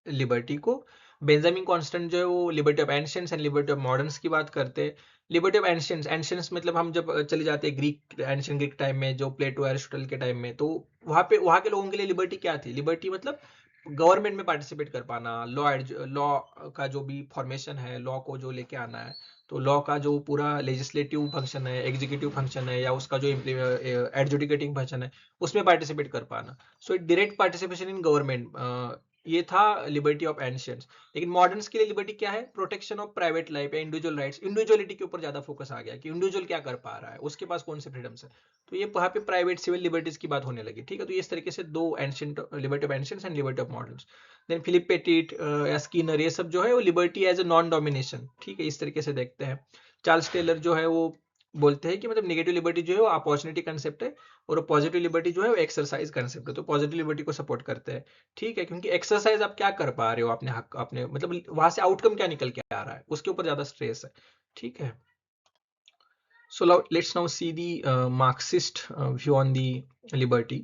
लिबर्टी को। बेंजामिन कॉन्स्टेंट जो है वो liberty of ancients and liberty of moderns की बात करते हैं। लिबर्टी ऑफ एंशियंट्स, एंशियंट्स मतलब हम जब चले जाते हैं ग्रीक, एंशियंट ग्रीक टाइम में, जो प्लेटो एरिस्टोटल के टाइम में, तो वहां के लोगों के लिए लिबर्टी क्या थी? लिबर्टी मतलब गवर्नमेंट में पार्टिसिपेट कर पाना, लॉ का जो भी फॉर्मेशन है, लॉ को जो लेके आना है, तो लॉ का जो पूरा लेजिस्लेटिव फंक्शन है, एग्जीक्यूटिव फंक्शन है, या उसका जो एडजुडिकेटिंग फंक्शन है, उसमें पार्टिसिपेट कर पाना। So direct participation in government, ये था लिबर्टी ऑफ एंशियंट्स। लेकिन मॉडर्न्स के लिए लिबर्टी क्या है? प्रोटेक्शन ऑफ प्राइवेट लाइफ या इंडिविजुअल राइट्स, इंडिविजुअलिटी के ऊपर ज्यादा फोकस आ गया कि इंडिविजुअल क्या कर पा रहा है, उसके पास कौन से फ्रीडम्स है। तो ये वहां पे प्राइवेट सिविल लिबर्टीज की बात होने लगी। ठीक है। तो इस तरीके से दो ancient, liberty of ancients and liberty of moderns. Then Philip Pettit या स्किनर, ये सब जो है वो liberty as a non domination, ठीक है, इस तरीके से देखते हैं। चार्ल्स टेलर जो है वो बोलते हैं कि मतलब नेगेटिव लिबर्टी जो है वो अपॉर्चुनिटी कंसेप्ट है, और पॉजिटिव लिबर्टी जो है वो एक्सरसाइज कंसेप्ट है। तो पॉजिटिव लिबर्टी को सपोर्ट करते हैं। ठीक है, क्योंकि एक्सरसाइज आप क्या कर पा रहे हो, अपने हक, अपने मतलब वहां से आउटकम क्या निकल के आ रहा है, उसके ऊपर ज्यादा स्ट्रेस है। ठीक है। So let's now see the Marxist view on the liberty.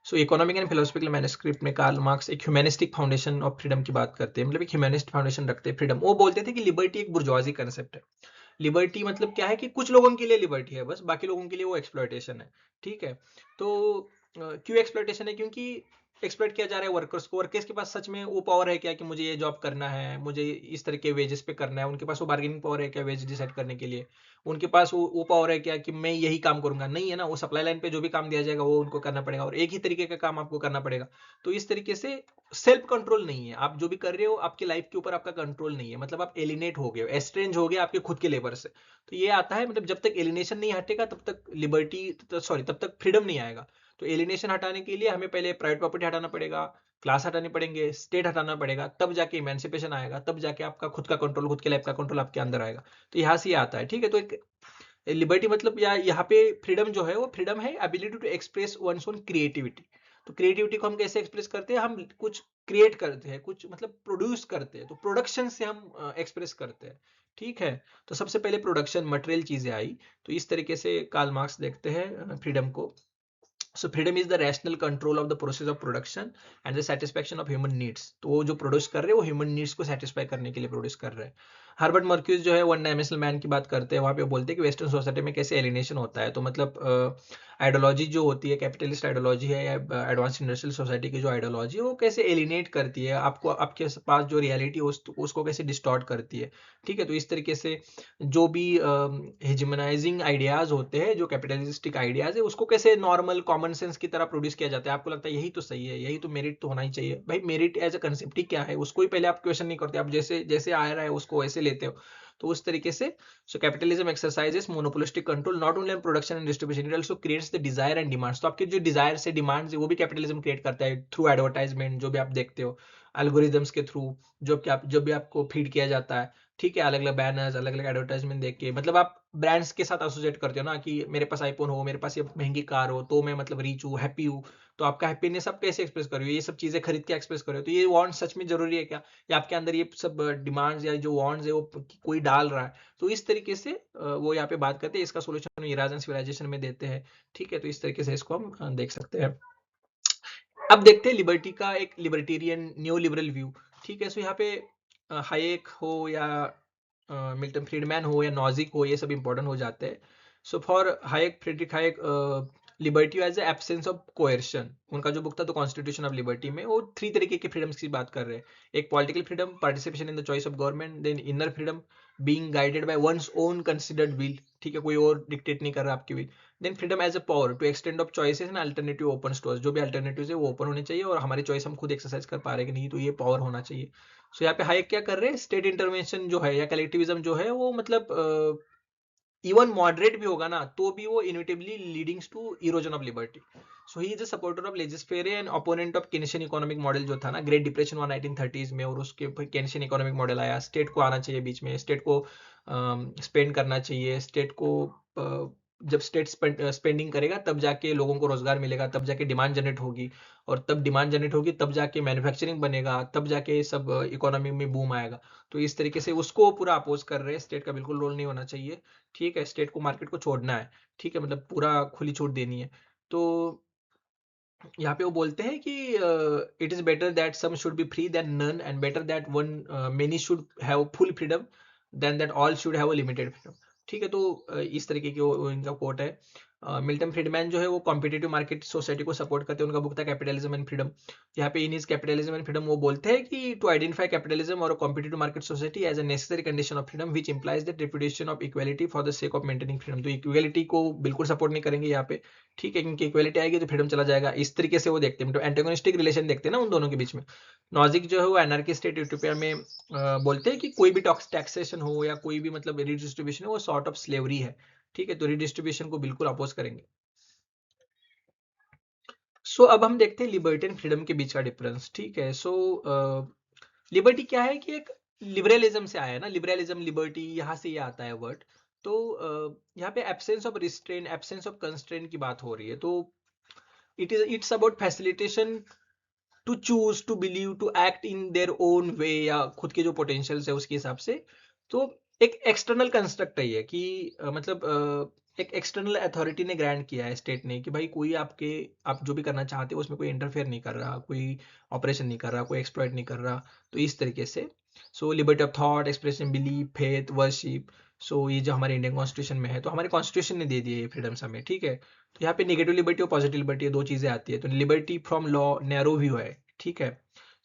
So economic and philosophical manuscript में कार्ल मार्क्स एक ह्यूमैनिस्टिक फाउंडेशन ऑफ फ्रीडम की बात करते हैं, मतलब एक ह्यूमैनिस्ट फाउंडेशन रखते हैं फ्रीडम। वो बोलते थे कि लिबर्टी एक बुर्जुआजी कंसेप्ट है। लिबर्टी मतलब क्या है कि कुछ लोगों के लिए लिबर्टी है बस, बाकी लोगों के लिए वो एक्सप्लॉयटेशन है। ठीक है। तो क्यों एक्सप्लॉयटेशन है? क्योंकि एक्सप्लॉइट किया जा रहा है वर्कर्स को। वर्कर्स के पास सच में वो पावर है क्या कि मुझे ये जॉब करना है, मुझे इस तरह के वेजेस पे करना है? उनके पास वो बार्गेनिंग पावर है क्या वेज डिसाइड करने के लिए? उनके पास वो पावर है क्या कि मैं यही काम करूंगा? नहीं है ना। वो सप्लाई लाइन पे जो भी काम दिया जाएगा वो उनको करना पड़ेगा, और एक ही तरीके का काम आपको करना पड़ेगा। तो इस तरीके से सेल्फ कंट्रोल नहीं है। आप जो भी कर रहे हो आपकी लाइफ के ऊपर आपका कंट्रोल नहीं है, मतलब आप एलिनेट हो गए हो, एस्ट्रेंज हो गए आपके खुद के लेबर से। तो ये आता है, मतलब जब तक एलिनेशन नहीं हटेगा तब तक लिबर्टी, सॉरी, तब तक फ्रीडम नहीं आएगा। तो एलिनेशन हटाने के लिए हमें पहले प्राइवेट प्रॉपर्टी हटाना पड़ेगा, क्लास हटाने पड़ेंगे, स्टेट हटाना पड़ेगा, तब जाके इमेंसिपेशन आएगा, तब जाके आपका खुद का कंट्रोल, खुद के लाइफ का कंट्रोल आपके अंदर आएगा। तो यहाँ से ये आता है। ठीक है। तो एक लिबर्टी मतलब या यहाँ पे फ्रीडम जो है वो फ्रीडम है ability to express one's own creativity. तो क्रिएटिविटी को हम कैसे एक्सप्रेस करते हैं? हम कुछ क्रिएट करते हैं, कुछ मतलब प्रोड्यूस करते हैं, तो प्रोडक्शन से हम एक्सप्रेस करते हैं। ठीक है। तो सबसे पहले प्रोडक्शन, मटेरियल चीजें आई। तो इस तरीके से कार्ल मार्क्स देखते हैं फ्रीडम को। सो freedom is the rational control of the process of production and the satisfaction of human needs. तो वो जो प्रोड्यूस कर रहे हैं वो ह्यूमन नीड्स को सेटिस्फाई करने के लिए प्रोड्यूस कर रहे हैं। हर्बर्ट मर्क्यूज जो है वन डायमेंशनल मैन की बात करते हैं, वहां पे बोलते हैं कि वेस्टर्न सोसाइटी में कैसे एलिनेशन होता है। तो मतलब आइडियोलॉजी जो होती है, कैपिटलिस्ट आइडियोलॉजी है या एडवांस इंडस्ट्रियल सोसाइटी की जो आइडियोलॉजी है, वो कैसे एलिनेट करती है आपको, आपके पास जो रियलिटी है उसको कैसे डिस्टॉर्ट करती है। ठीक है। तो इस तरीके से जो भी हेजिमनाइजिंग आइडियाज होते हैं, जो कैपिटलिस्टिक आइडियाज है, उसको कैसे नॉर्मल कॉमन सेंस की तरह प्रोड्यूस किया जाता है। आपको लगता है यही तो सही है, यही तो मेरिट तो होना ही चाहिए। भाई मेरिट एज अ कंसेप्ट ही क्या है, उसको ही पहले आप क्वेश्चन नहीं करते, आप जैसे जैसे आ रहा है उसको वैसे लेते हो। तो उस तरीके से so capitalism exercises monopolistic control not only on production and distribution, it also creates the desire and demands. तो आपके जो डिजायर से डिमांड्स है वो भी कैपिटलिज्म क्रिएट करता है थ्रू एडवर्टाइजमेंट, जो भी आप देखते हो, एल्गोरिदम्स के थ्रू, जो भी आपको फीड किया जाता है। ठीक है। अलग अलग बैनर्स, अलग अलग एडवर्टाइजमेंट देख के, मतलब आप ब्रांड्स के साथ एसोसिएट करते हो ना कि मेरे पास आईफोन हो, मेरे पास ये महंगी कार हो, तो मैं मतलब रिच हूँ, हैप्पी हूँ। तो आपका हैप्पीनेस आप कैसे एक्सप्रेस कर रहे हो? ये सब चीजें खरीद के एक्सप्रेस कर रहे हो। तो ये वांट सच में जरूरी है क्या, या आपके अंदर ये सब डिमांड्स या जो वांट्स है वो कोई डाल रहा है? तो इस तरीके से वो यहाँ पे बात करते हैं, इसका सोल्यूशन इराज एंड सिविलाइजेशन में देते हैं। ठीक है। तो इस तरीके से इसको हम देख सकते हैं। अब देखते हैं लिबर्टी का एक लिबर्टेरियन न्यू लिबरल व्यू। ठीक है। सो यहाँ पे हायेक हो या मिल्टन फ्रीडमैन हो या नॉजिक हो, ये सब इंपॉर्टेंट हो जाते हैं. So for Hayek, Friedrich Hayek, liberty as absence of coercion, उनका जो बुक था द कॉन्स्टिट्यूशन ऑफ लिबर्टी में वो 3 तरीके के फ्रीडम्स की बात कर रहे हैं. एक political freedom, participation in the choice of government, then inner freedom, being guided by one's own considered will, ठीक है, कोई और डिक्टेट नहीं कर रहा आपकी will. Then freedom as a power to extend of choices and alternative open to us, जो भी अल्टरनेटिव है वो ओपन होने चाहिए और हमारी चॉइस हम खुद एक्सरसाइज कर पा रहे हैं कि नहीं, तो ये पावर होना चाहिए. सो यहाँ पे हाइक क्या कर रहे हैं, स्टेट इंटरवेंशन जो है या कलेक्टिविज्म जो है वो मतलब इवन मॉडरेट भी होगा ना तो भी वो inevitably leadings to erosion of liberty. So he is a supporter of laissez faire and opponent of Keynesian economic model जो था ना, ग्रेट डिप्रेशन हुआ 1930s में, और उसके केनेशियन इकोनॉमिक मॉडल आया. स्टेट को आना चाहिए बीच में, स्टेट को स्पेंड करना चाहिए, स्टेट को जब स्टेट स्पेंडिंग करेगा तब जाके लोगों को रोजगार मिलेगा, तब जाके डिमांड जनरेट होगी, और तब डिमांड जनरेट होगी तब जाके मैन्युफैक्चरिंग बनेगा, तब जाके सब इकोनॉमी में बूम आएगा. तो इस तरीके से उसको पूरा अपोज कर रहे हैं. स्टेट का बिल्कुल रोल नहीं होना चाहिए, ठीक है, स्टेट को मार्केट को छोड़ना है, ठीक है, मतलब पूरा खुली छूट देनी है. तो यहाँ पे वो बोलते हैं कि it is better that some should be free than none, and better that one many should have full freedom than that all should have limited freedom. ठीक है, तो इस तरीके की इनका कोट है. मिल्टन फ्रीडमैन जो है वो कॉम्पिटिटिव मार्केट सोसाइटी को सपोर्ट करते हैं. उनका बुक था कैपिटलिज्म एंड फ्रीडम. यहाँ पे in his capitalism and freedom वो बोलते हैं कि टू आइडेंटिफाई कैपिटलिज्म और competitive market society as a necessary condition of freedom which implies the reputation of equality for the sake of maintaining freedom. तो equality को बिल्कुल सपोर्ट नहीं करेंगे यहाँ पे, ठीक है, क्योंकि इक्वालिटी आएगी तो फ्रीडम चला जाएगा. इस तरीके से वो देखते हैं, तो एंटेगोनिस्टिक रिलेशन देखते हैं ना उन दोनों के बीच में. नॉजिक जो है वो एनार्की स्टेट यूटोपिया में बोलते हैं कि कोई भी टैक्सेशन हो या कोई भी मतलब रिडिस्ट्रीब्यूशन हो वो सॉर्ट ऑफ स्लेवरी है, ठीक है, तो रिडिस्ट्रीब्यूशन को बिल्कुल अपोज करेंगे. सो अब हम देखते हैं लिबर्टी एंड फ्रीडम के बीच का डिफरेंस, ठीक है. सो लिबर्टी क्या है कि एक लिबरलिज्म से आया है ना, लिबरलिज्म लिबर्टी यहाँ से ये आता है वर्ड. तो यहाँ पे absence of restraint, absence of constraint की बात हो रही है. तो it's about facilitation to choose, to believe, to act in their own way, या खुद के जो पोटेंशियल्स है उसके हिसाब से. तो एक एक्सटर्नल कंस्ट्रक्ट है ये कि एक एक्सटर्नल अथॉरिटी ने ग्रांट किया है स्टेट ने कि भाई कोई आप जो भी करना चाहते हो उसमें कोई इंटरफेयर नहीं कर रहा, कोई ऑपरेशन नहीं कर रहा, कोई एक्सप्लॉइट नहीं कर रहा. तो इस तरीके से so liberty of thought, expression, belief, faith, worship. So ये जो हमारे इंडियन कॉन्स्टिट्यूशन में है, तो हमारे कॉन्स्टिट्यूशन ने दे दिए ये फ्रीडम्स हमें, ठीक है. तो यहाँ पे नेगेटिव लिबर्टी और पॉजिटिव लिबर्टी दो चीजें आती है. तो liberty from law narrow view है, ठीक है.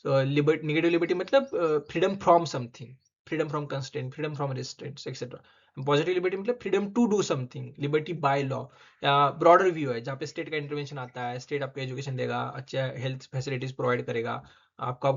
सो लिबर्टी, नेगेटिव लिबर्टी मतलब freedom from something, freedom from constraint, freedom from restraints etcetera. Positive liberty मतलब freedom to do something, liberty by law, या ब्रॉडर व्यू है जहाँ पे स्टेट का इंटरवेंशन आता है. स्टेट आपको एजुकेशन देगा, अच्छा हेल्थ फैसिलिटीज प्रोवाइड करेगा, आपका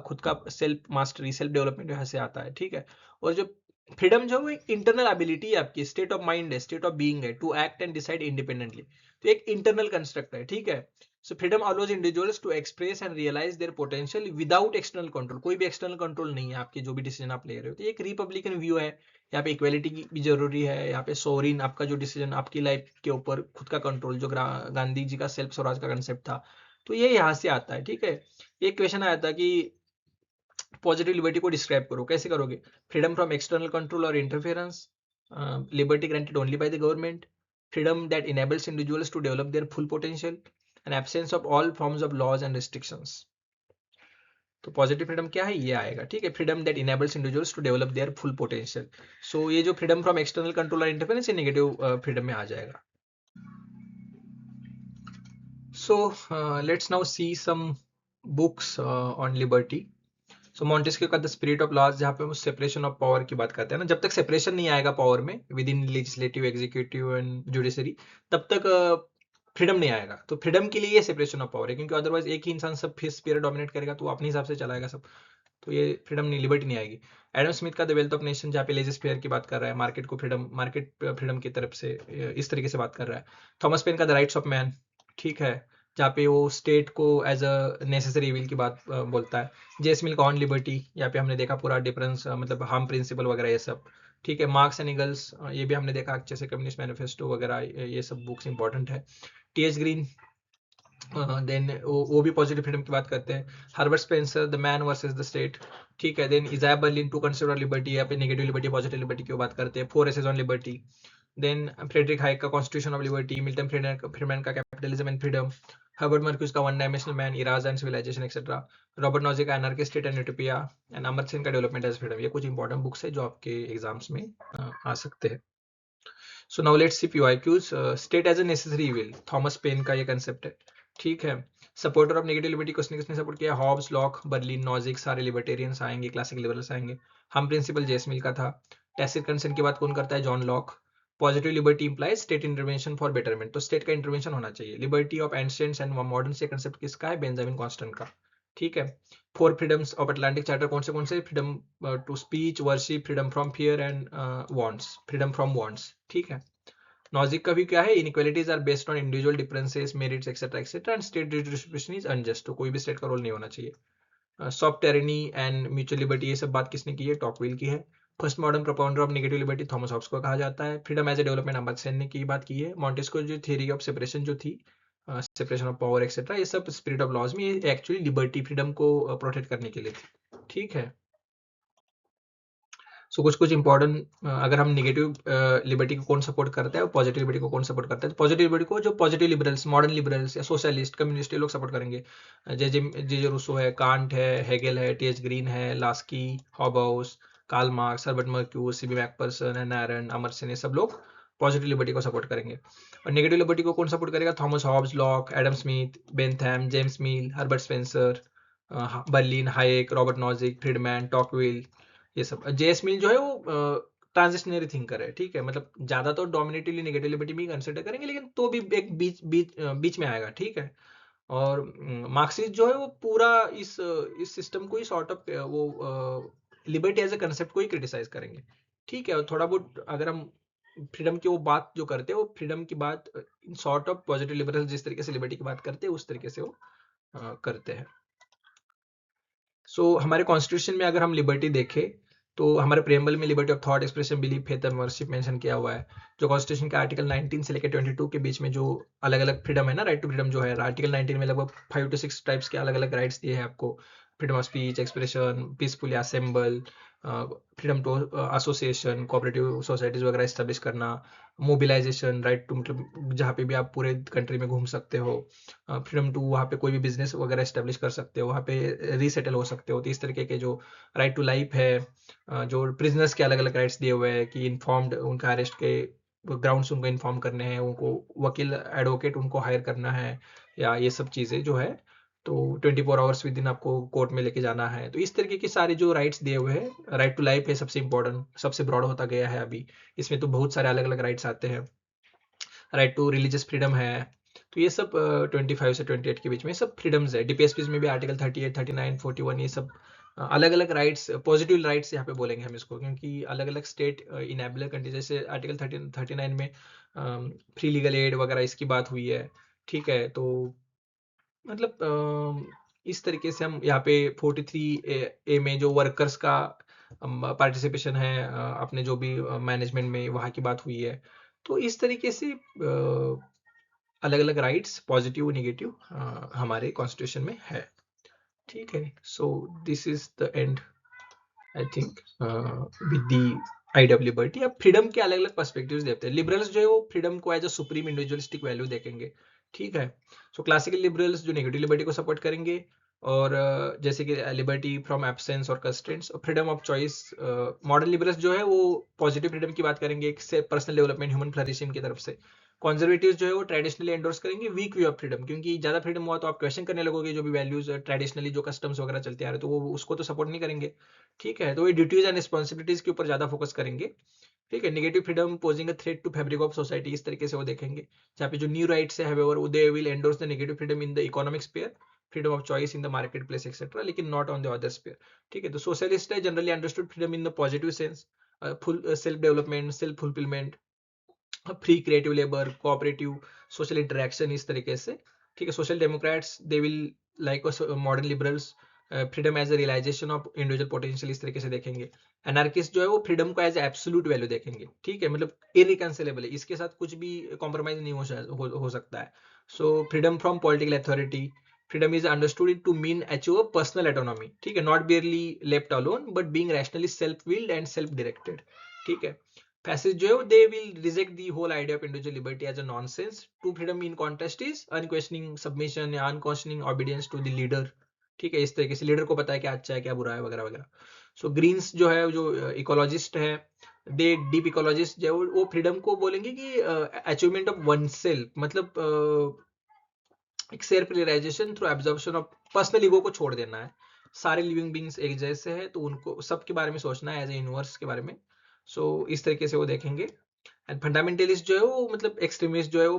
खुद का सेल्फ मास्टरी, सेल्फ डेवलपमेंट यहाँ से आता है, ठीक है. और जो फ्रीडम जो है इंटरनल एबिलिटी है आपकी, स्टेट ऑफ माइंड है, स्टेट ऑफ बीइंग है, to act and decide independently. तो एक इंटरनल कंस्ट्रक्ट है, ठीक है. So freedom allows individuals to express and realize their potential without external control. कोई भी एक्सटर्नल कंट्रोल नहीं है आपके जो भी डिसीजन आप ले रहे हो. तो एक रिपब्लिकन व्यू है, यहाँ पे इक्वालिटी की भी जरूरी है. यहाँ पे सोवरिन, आपका जो डिसीजन आपकी लाइफ के ऊपर खुद का कंट्रोल, जो गांधी जी का सेल्फ स्वराज का कंसेप्ट था, तो ये यहाँ से आता है, ठीक है. एक क्वेश्चन आया था कि पॉजिटिव लिबर्टी को डिस्क्राइब करो, कैसे करोगे. फ्रीडम फ्रॉम एक्सटर्नल कंट्रोल और interference, liberty granted only by the government, freedom that enables individuals to develop their full potential, and absence of all forms of laws and restrictions. तो positive freedom क्या है, ये आएगा, ठीक है. Freedom that enables individuals to develop their full potential. So ये जो freedom from external control और इंटरफेरेंस, ये नेगेटिव फ्रीडम में आ जाएगा. So let's now see some books on liberty. So Montesquieu का द स्पिरिट ऑफ लॉज, जहाँ पे वो सेपरेशन ऑफ पावर की बात करते हैं ना, जब तक सेपरेशन नहीं आएगा पावर में with in legislative, executive and judiciary, तब तक फ्रीडम नहीं आएगा. तो फ्रीडम के लिए ये सेपरेशन ऑफ पावर है, क्योंकि अदरवाइज एक ही इंसान सब स्पीयर डोमिनेट करेगा तो वो अपने हिसाब से चलाएगा सब. तो ये फ्रीडम नहीं, लिबर्टी नहीं आएगी. एडम स्मिथ का द वेल्थ ऑफ नेशन, जहाँ पे लेजिस्फेयर की बात कर रहा है, मार्केट को फ्रीडम, मार्केट फ्रीडम की तरफ से इस तरीके से बात कर रहा है. थॉमस पेन का द राइट्स ऑफ मैन, ठीक है, जहाँ पे वो स्टेट को एज अ नेसेसरी इविल की बात बोलता है. जेस मिल का ऑन लिबर्टी, यहाँ पे हमने देखा पूरा डिफरेंस, मतलब हार्म प्रिंसिपल वगैरह ये सब, ठीक है. मार्क्स एंड एंगल्स, ये भी हमने देखा अच्छे से, कम्युनिस्ट मैनिफेस्टो वगैरह, ये सब बुक्स इंपॉर्टेंट है. टी.एच. ग्रीन, देन वो भी पॉजिटिव फ्रीडम की बात करते हैं. Herbert Spencer the man versus the state, ठीक है. Then Isaiah Berlin to consider liberty, यहाँ पे नेगेटिव लिबर्टी पॉजिटिव लिबर्टी की बात करते हैं. 4 essays on liberty. Then Friedrich Hayek का constitution of liberty, Milton Friedman का capitalism and freedom, Herbert Marcuse का one dimensional man, Eros and civilization etcetera, Robert Nozick का anarchy state and utopia, and Amartya Sen का development as freedom. ये कुछ important books है जो आपके एग्जाम्स में आ सकते हैं। So now let's see PYQs. State as a necessary evil, Thomas Paine का ये कंसेप्ट है, ठीक है। सपोर्टर ऑफ नेगेटिव लिबर्टी किसने किसने सपोर्ट किया? हॉब्स, लॉक, बर्लिन, नॉजिक, सारे लिबर्टेरियंस आएंगे, क्लासिक लिबरल्स आएंगे। हम प्रिंसिपल जेसमिल का था। टैसिट कंसेंट की बात कौन करता है? John Locke. Positive liberty implies state intervention for betterment, तो स्टेट का इंटरवेंशन होना चाहिए। Liberty of ancients and modern से कंसेप्ट किसका है? बेंजामिन कॉन्स्टेंट का, ठीक है। Four freedoms of Atlantic Charter कौन से? Freedom to speech, worship, freedom from fear and wants, freedom from wants, ठीक है। नॉजिक का भी क्या है? Inequalities are based on individual differences, merits etcetera etcetera, and state distribution is unjust, तो कोई भी स्टेट का रोल नहीं होना चाहिए। Soft tyranny and mutual liberty, ये सब बात किसने की है? टॉकविल की है। First modern propounder of negative liberty Thomas Hobbes को कहा जाता है। Freedom as a development Amartya Sen ने की बात की है। मॉन्टेस्क्यू जो थ्योरी ऑफ सेपरेशन जो थी, सेपरेशन ऑफ पावर एक्सेट्रा, ये सब स्पिरिट ऑफ लॉज में एक्चुअली लिबर्टी फ्रीडम को प्रोटेक्ट करने के लिए थी, ठीक है। सो कुछ कुछ इंपॉर्टेंट, अगर हम नेगेटिव लिबर्टी को कौन सपोर्ट करता है और पॉजिटिव लिबर्टी को कौन सपोर्ट करता है, तो पॉजिटिव लिबर्टी को जो पॉजिटिव लिबरल्स, मॉडर्न लिबरल्स या सोशलिस्ट, कम्युनिस्ट, ये लोग सपोर्ट करेंगे। जे जे रूसो है, कांट है, हेगेल है, टी एच ग्रीन है, Laski, Hobhouse, Karl Marx, Herbert Marcuse, C B Macpherson, Hannah Arendt, Amartya Sen, ये सब लोग पॉजिटिव लिबर्टी को सपोर्ट करेंगे। और नेगेटिव लिबर्टी को कौन सपोर्ट करेगा? Thomas Hobbes, Locke, Adam Smith, Bentham, James Mill, Herbert Spencer, Berlin, Hayek, Robert Nozick, Friedman, Tocqueville, ये सब। जेएस मिल जो है वो ट्रांजिशनरी थिंकर है, ठीक है। मतलब ज्यादा तो डोमिनेटिवली नेगेटिव लिबर्टी में कंसिडर करेंगे, लेकिन तो भी एक बीच में आएगा, ठीक है। और मार्क्सिस्ट जो है वो पूरा इस सिस्टम को ही सॉर्ट ऑफ वो लिबर्टी एज ए कंसेप्ट को ही क्रिटिसाइज करेंगे, ठीक है। और थोड़ा बहुत अगर हम फ्रीडम की वो बात जो करते हैं, वो फ्रीडम की बात in sort of positive liberal जिस तरीके से लिबर्टी की बात करते हैं, उस तरीके से वो करते हैं। सो हमारे कॉन्स्टिट्यूशन में अगर हम लिबर्टी देखें, तो हमारे प्रेम्बल में liberty of thought, expression, belief, faith and worship mention किया हुआ है। जो कॉन्स्टिट्यूशन के आर्टिकल 19 से लेकर 22 के बीच में जो अलग अलग फ्रीडम है ना, राइट टू फ्रीडम जो है, आर्टिकल 19 में लगभग 5 to 6 टाइप्स के अलग अलग राइट्स दिए हैं आपको। Freedom of speech, expression, peacefully assemble, freedom to association, cooperative societies वगैरह एस्टेब्लिश करना, मोबिलाइजेशन, राइट टू मतलब जहाँ पे भी आप पूरे कंट्री में घूम सकते हो, फ्रीडम टू वहाँ पे कोई भी बिजनेस वगैरह एस्टेब्लिश कर सकते हो, वहाँ पे रीसेटल हो सकते हो। तो इस तरीके के जो राइट टू लाइफ है, जो प्रिजनर्स के अलग अलग राइट्स दिए हुए हैं कि इन्फॉर्म्ड, उनका अरेस्ट के ग्राउंड्स उनको इन्फॉर्म करने हैं, उनको वकील एडवोकेट उनको हायर करना है, या ये सब चीज़ें जो है, तो 24 आवर्स विद इन आपको कोर्ट में लेके जाना है। तो इस तरीके के सारे जो राइट्स दिए हुए हैं, राइट टू लाइफ है सबसे इंपॉर्टेंट, सबसे ब्रॉड होता गया है अभी। इसमें तो बहुत सारे अलग अलग राइट्स आते हैं। राइट टू रिलीजियस फ्रीडम है। तो ये सब 25 से 28 के बीच में सब फ्रीडम्स है। डीपीएसपीज में भी आर्टिकल 38, 39, 41, ये सब अलग अलग राइट्स, पॉजिटिव राइट्स यहाँ पे बोलेंगे हम इसको, क्योंकि अलग अलग स्टेट इनेबलर कंट्री, जैसे आर्टिकल 39 में फ्री लीगल एड वगैरह इसकी बात हुई है, ठीक है। तो मतलब इस तरीके से हम यहाँ पे 43A में जो वर्कर्स का पार्टिसिपेशन है अपने जो भी मैनेजमेंट में, वहाँ की बात हुई है। तो इस तरीके से अलग अलग राइट्स, पॉजिटिव नेगेटिव, हमारे कॉन्स्टिट्यूशन में है, ठीक है। So this is the end, I think, with the idea of liberty. अब फ्रीडम के अलग अलग पर्सपेक्टिव्स देते हैं। लिबरल्स जो है वो फ्रीडम को as a supreme individualistic value देखेंगे, ठीक है। सो क्लासिकल लिबरल्स जो नेगेटिव लिबर्टी को सपोर्ट करेंगे, और जैसे कि लिबर्टी फ्रॉम एब्सेंस और कंस्ट्रेंट्स, और freedom of choice. Modern liberals जो है वो पॉजिटिव फ्रीडम की बात करेंगे, एक से पर्सनल डेवलपमेंट, ह्यूमन फ्लरिशिंग की तरफ से। कॉन्जर्वेटिव्स जो है वो ट्रेडिशनली एंडोर्स करेंगे वीक व्यू ऑफ फ्रीडम, क्योंकि ज्यादा फ्रीडम हुआ तो आप क्वेश्चन करने लगोगे जो भी वैल्यूज ट्रेडिशनली जो कस्टम्स वगैरह चलते आ रहे, तो वो उसको तो सपोर्ट नहीं करेंगे, ठीक है। तो ये ड्यूटीज एंड रिस्पॉन्सिबिलिटीज के ऊपर ज्यादा फोकस करेंगे, ठीक है। Negative freedom posing a threat to fabric of society, इस तरीके से वो देखेंगे। जहाँ पे जो न्यू राइट्स है, however, they will endorse the negative freedom in the economic sphere, freedom of choice in the market place etcetera, लेकिन not on the other sphere, ठीक है। तो सोशलिस्ट है generally understood freedom in the positive sense, full self development, self fulfilment, free creative labour, cooperative, social interaction, इस तरीके से, ठीक है। Social democrats they will like modern liberals freedom as a realization of individual potential, इस तरीके से देखेंगे। Anarchist जो है वो फ्रीडम को एज एब्सोल्यूट वैल्यू देखेंगे, ठीक है। मतलब इनरिकंसिलेबल है, इसके साथ कुछ भी कॉम्प्रोमाइज नहीं हो सकता है। So freedom from political authority, freedom is understood to mean achieve personal autonomy, ठीक है, not barely left alone but being rationally self willed and self directed, ठीक है। फैसिस्ट जो है they will reject the whole idea of individual liberty as a nonsense. True freedom in contest is unquestioning submission या unquestioning obedience to the leader. ठीक है, इस तरीके से लीडर को पता है क्या अच्छा है क्या बुरा है वगैरह वगैरह। सो ग्रीन्स जो है जो इकोलॉजिस्ट है, दे डीप इकोलॉजिस्ट जो है वो फ्रीडम को बोलेंगे कि अचीवमेंट ऑफ वन सेल्फ, मतलब एक self realization through absorption of personal ego को छोड़ देना है। सारे लिविंग बींग्स एक जैसे हैं तो उनको सबके बारे में सोचना है एज ए यूनिवर्स के बारे में। सो इस तरीके से वो देखेंगे। एंड फंडामेंटलिस्ट जो है वो मतलब एक्सट्रीमिस्ट जो है वो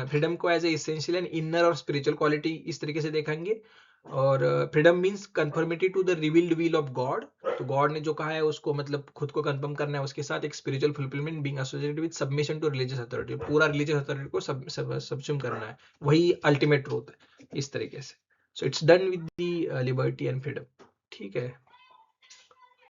फ्रीडम को as a essential and inner और स्पिरिचुअल क्वालिटी इस तरीके से देखेंगे। और freedom means conformity to the revealed will of God. तो गॉड ने जो कहा है उसको मतलब खुद को कंफर्म करना है, उसके साथ एक spiritual fulfilment being associated with submission to religious authority, पूरा रिलीजियस अथॉरिटी को सबस्यूम करना है, वही अल्टीमेट ट्रूथ है इस तरीके से। So it's done with the liberty and freedom. ठीक है।